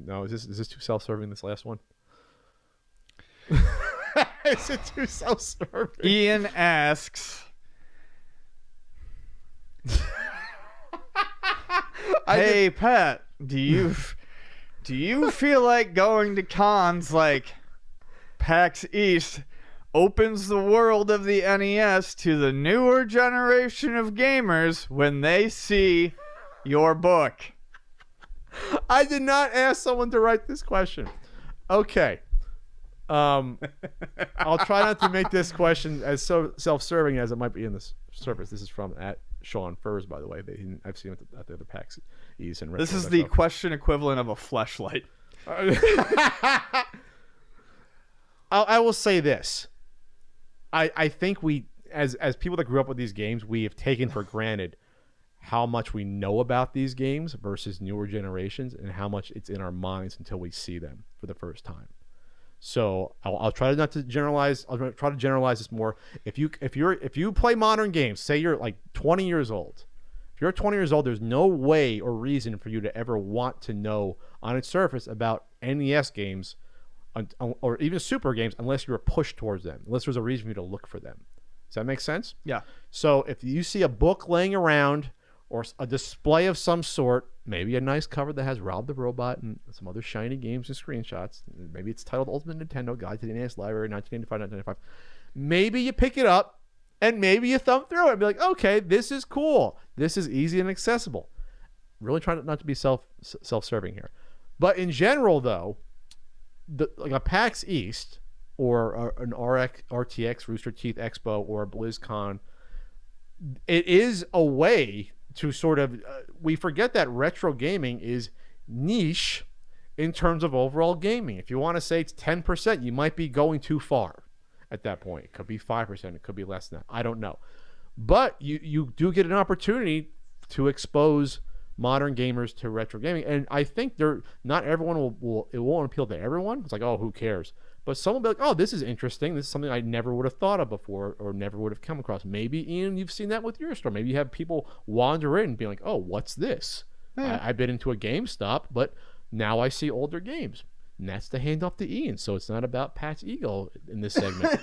No, is this too self-serving? This last one. Is it too self-serving? Ian asks, "Hey Pat, do you feel like going to cons like PAX East opens the world of the NES to the newer generation of gamers when they see your book?" I did not ask someone to write this question. Okay. I'll try not to make this question as so self-serving as it might be in the surface. This is from at Sean Furs, by the way. I've seen it at the other PAX East and This is the question equivalent of a fleshlight. I will say this. I think we, as people that grew up with these games, we have taken for granted how much we know about these games versus newer generations, and how much it's in our minds until we see them for the first time. So I'll try not to generalize. I'll try to generalize this more. If you play modern games, say you're like 20 years old. If you're 20 years old, there's no way or reason for you to ever want to know on its surface about NES games or even Super games unless you're pushed towards them, unless there's a reason for you to look for them. Does that make sense? Yeah. So if you see a book laying around or a display of some sort, maybe a nice cover that has Rob the Robot and some other shiny games and screenshots, maybe it's titled Ultimate Nintendo Guide to the NES Library 1985-1995, maybe you pick it up and maybe you thumb through it and be like, okay, this is cool. This is easy and accessible. Really trying not to be self-serving here. But in general, though, like a PAX East or an RTX Rooster Teeth Expo or a BlizzCon, it is a way to sort of we forget that retro gaming is niche in terms of overall gaming. If you want to say it's 10%, you might be going too far at that point. It could be 5%, it could be less than that, I don't know. But you do get an opportunity to expose modern gamers to retro gaming, and I think not everyone will it won't appeal to everyone. It's like, oh, who cares? But someone will be like, oh, this is interesting. This is something I never would have thought of before or never would have come across. Maybe, Ian, you've seen that with your store. Maybe you have people wander in and be like, oh, what's this? Yeah. I've been into a GameStop, but now I see older games. And that's the handoff to Ian. So it's not about Pat's ego in this segment.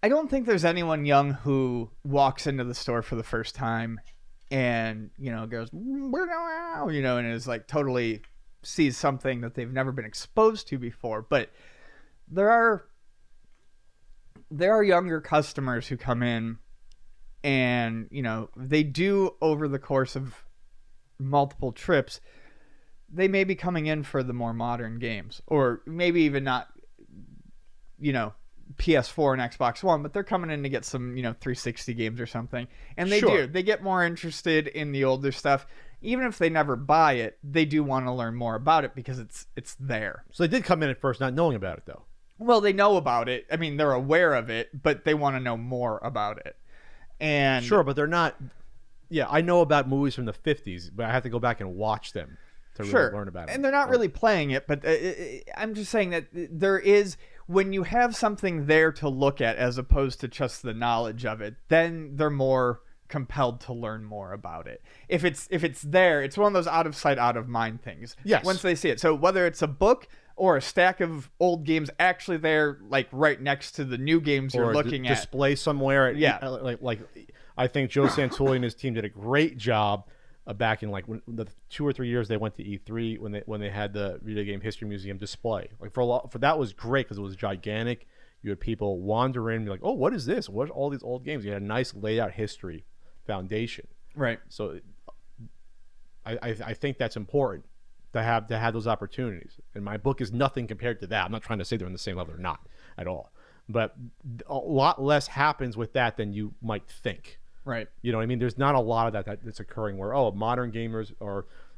I don't think there's anyone young who walks into the store for the first time and, goes, and is like totally sees something that they've never been exposed to before. But there are younger customers who come in and, they do over the course of multiple trips, they may be coming in for the more modern games, or maybe even not, PS4 and Xbox One, but they're coming in to get some, 360 games or something. And they get more interested in the older stuff. Even if they never buy it, they do want to learn more about it because it's there. So they did come in at first not knowing about it, though. Well, they know about it. I mean, they're aware of it, but they want to know more about it. And sure, but they're not. Yeah, I know about movies from the 50s, but I have to go back and watch them to really learn about it. And they're not really playing it, but I'm just saying that there is, when you have something there to look at as opposed to just the knowledge of it, then they're more compelled to learn more about it. If it's there, it's one of those out of sight, out of mind things. Yes. Once they see it. So whether it's a book or a stack of old games actually there, like right next to the new games you're looking at. Display somewhere. Like I think Joe Santulli and his team did a great job back in like when the 2 or 3 years they went to E3 when they had the Video Game History Museum display. Like for that was great because it was gigantic. You had people wander in and be like, oh, what is this? What are all these old games? You had a nice laid out history foundation. Right. So I think that's important to have those opportunities. And my book is nothing compared to that. I'm not trying to say they're on the same level. They're not at all. But a lot less happens with that than you might think. Right. You know what I mean? There's not a lot of that's occurring where, modern gamers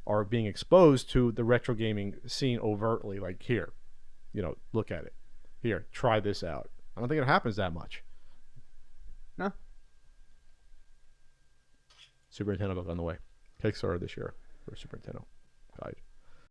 are being exposed to the retro gaming scene overtly. Like, here, look at it. Here, try this out. I don't think it happens that much. No. Super Nintendo book on the way. Kickstarter this year for Super Nintendo.